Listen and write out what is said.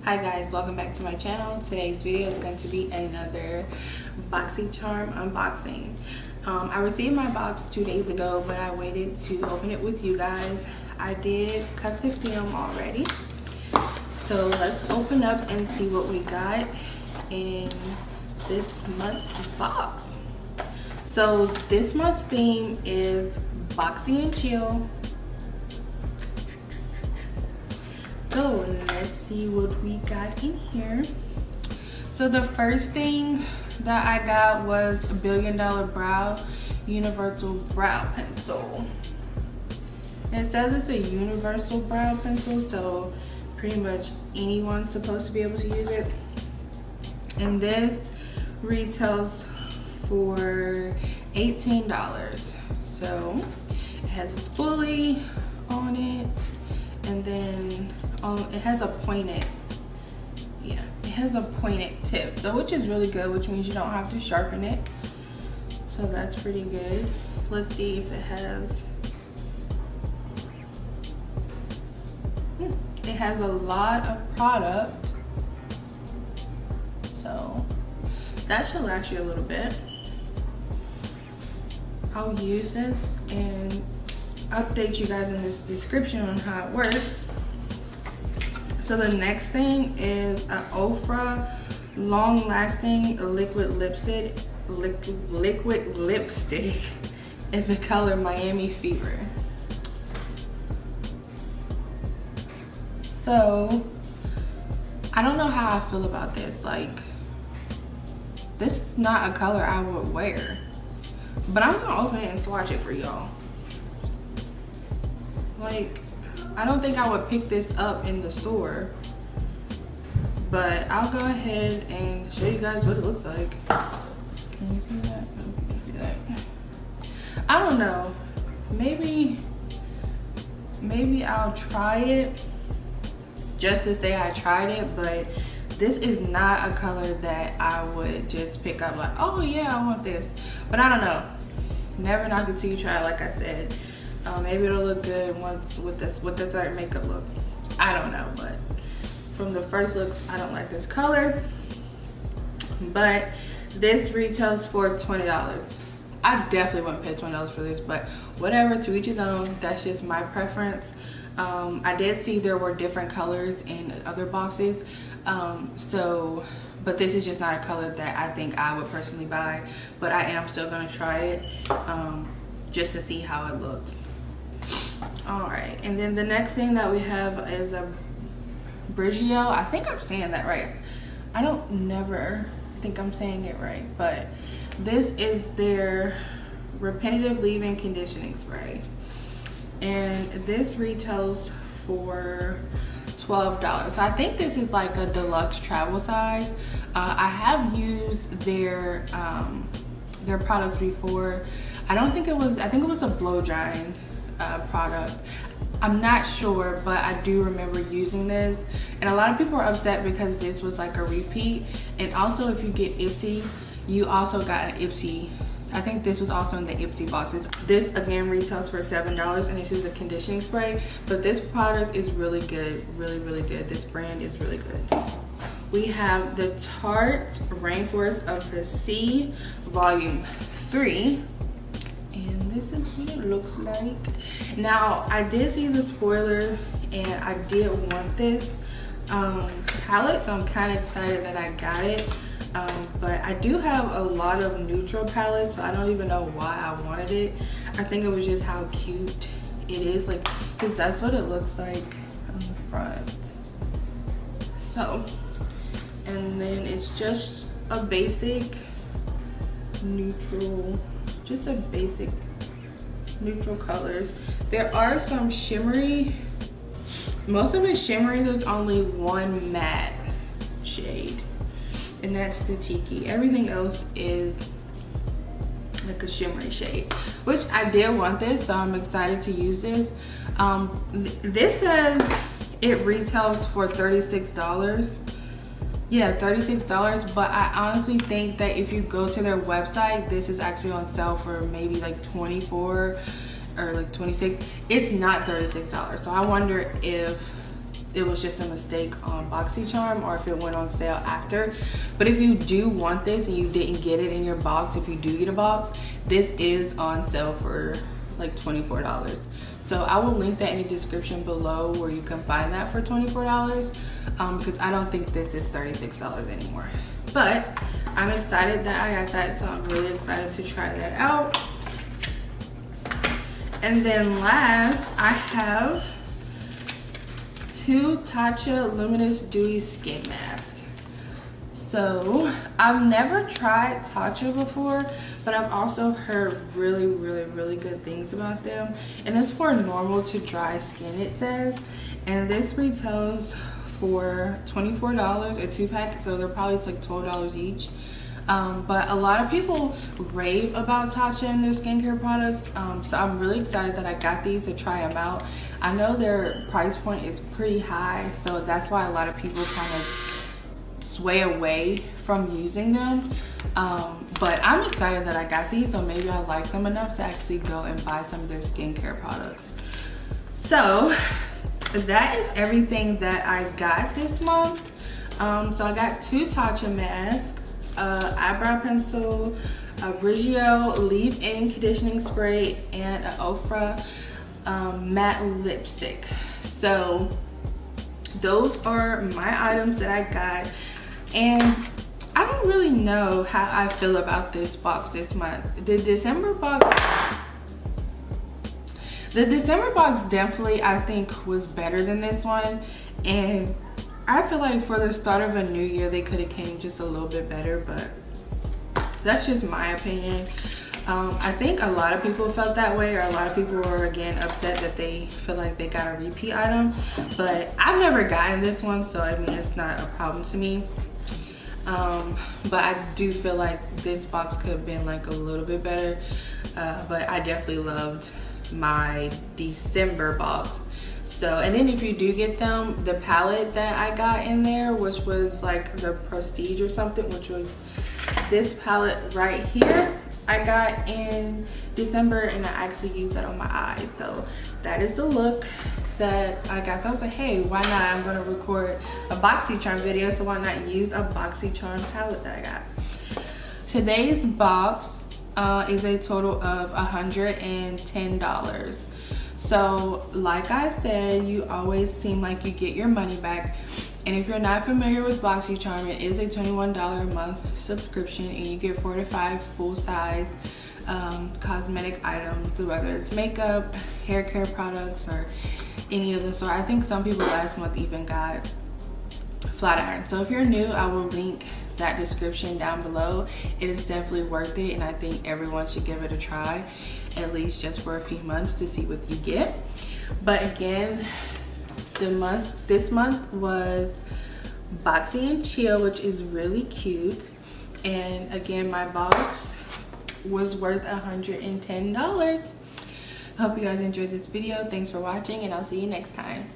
Hi guys, welcome back to my channel. Today's video is going to be another BoxyCharm unboxing. I received my box 2 days ago, but I waited to open it with you guys. I did cut the film already. So let's open up and see what we got in this month's box. So this month's theme is boxy and chill. So let's see what we got in here. So the first thing that I got was a $1 Billion Brow Universal Brow Pencil. And it says it's a universal brow pencil, so pretty much anyone's supposed to be able to use it. And this retails for $18. So it has a spoolie on it, and then it has a pointed, it has a pointed tip, so which is really good, which means you don't have to sharpen it, so that's pretty good. Let's see if it has a lot of product, so that should last you a little bit. I'll use this and update you guys in this description on how it works. So the next thing is an Ofra long-lasting liquid lipstick in the color Miami Fever. So I don't know how I feel about this. Like, this is not a color I would wear, but I'm gonna open it and swatch it for y'all. Like, I don't think I would pick this up in the store, but I'll go ahead and show you guys what it looks like. Can you see that? No, you can see that. I don't know. Maybe I'll try it just to say I tried it, but this is not a color that I would just pick up like, oh yeah, I want this. But I don't know. Never knock it till you try it, like I said. Maybe it'll look good once with this dark makeup look. I don't know, but from the first looks, I don't like this color. But this retails for $20. I definitely wouldn't pay $20 for this, but whatever, to each his own. That's just my preference. I did see there were different colors in other boxes, but this is just not a color that I think I would personally buy, but I am still gonna try it just to see how it looks. All right, and then the next thing that we have is a Brigio. I think I'm saying that right. I don't never think I'm saying it right, but this is their repetitive leave-in conditioning spray, and this retails for $12. So I think this is like a deluxe travel size. I have used their products before. I think it was a blow drying product. I'm not sure, but I do remember using this, and a lot of people are upset because this was like a repeat. And also, if you get Ipsy, you also got an Ipsy. I think this was also in the Ipsy boxes. This again retails for $7, and this is a conditioning spray, but this product is really good, really good. This brand is really good. We have the Tarte Rainforest of the Sea Volume 3. And this is what it looks like. Now, I did see the spoiler, and I did want this palette, so I'm kind of excited that I got it. But I do have a lot of neutral palettes, so I don't even know why I wanted it. I think it was just how cute it is, like, because that's what it looks like on the front. So, and then it's just a basic neutral, just a basic neutral colors. There are some shimmery, most of it's shimmery. There's only one matte shade, and that's the Tiki. Everything else is like a shimmery shade, which I did want this, so I'm excited to use this. This says it retails for $36. Yeah, $36, but I honestly think that if you go to their website, this is actually on sale for maybe like $24 or like $26. It's not $36, so I wonder if it was just a mistake on BoxyCharm or if it went on sale after. But if you do want this and you didn't get it in your box, if you do get a box, this is on sale for like $24. So I will link that in the description below where you can find that for $24, because I don't think this is $36 anymore. But I'm excited that I got that, so I'm really excited to try that out. And then last, I have two Tatcha Luminous Dewy Skin Mask. So I've never tried Tatcha before, but I've also heard really good things about them. And it's for normal to dry skin, it says. And this retails for $24, a 2-pack, so they're probably like $12 each. But a lot of people rave about Tatcha and their skincare products, so I'm really excited that I got these to try them out. I know their price point is pretty high, so that's why a lot of people kind of sway away from using them. But I'm excited that I got these, so maybe I like them enough to actually go and buy some of their skincare products. So that is everything that I got this month. So I got two Tatcha masks, eyebrow pencil, a Brigio leave-in conditioning spray, and an Ofra matte lipstick. So those are my items that I got, and I don't really know how I feel about this box this month. The December box definitely, I think, was better than this one, and I feel like for the start of a new year they could have came just a little bit better, but that's just my opinion. I think a lot of people felt that way, or a lot of people were again upset that they feel like they got a repeat item, but I've never gotten this one, so I mean it's not a problem to me. But I do feel like this box could have been like a little bit better, but I definitely loved my December box. So, and then if you do get them, the palette that I got in there, which was like the Prestige or something, which was this palette right here, I got in December, and I actually used that on my eyes. So that is the look that I got. So I was like, hey, why not? I'm gonna record a BoxyCharm video, so why not use a BoxyCharm palette that I got. Today's box is a total of $110. So like I said, you always seem like you get your money back. And if you're not familiar with BoxyCharm, it is a $21 a month subscription, and you get 4 to 5 full-size cosmetic items, whether it's makeup, hair care products, or any of the sort. I think some people last month even got flat iron. So if you're new, I will link that description down below. It is definitely worth it, and I think everyone should give it a try, at least just for a few months to see what you get. But again, this month was Boxy and Chill, which is really cute. And again, my box was worth $110. Hope you guys enjoyed this video. Thanks for watching, and I'll see you next time.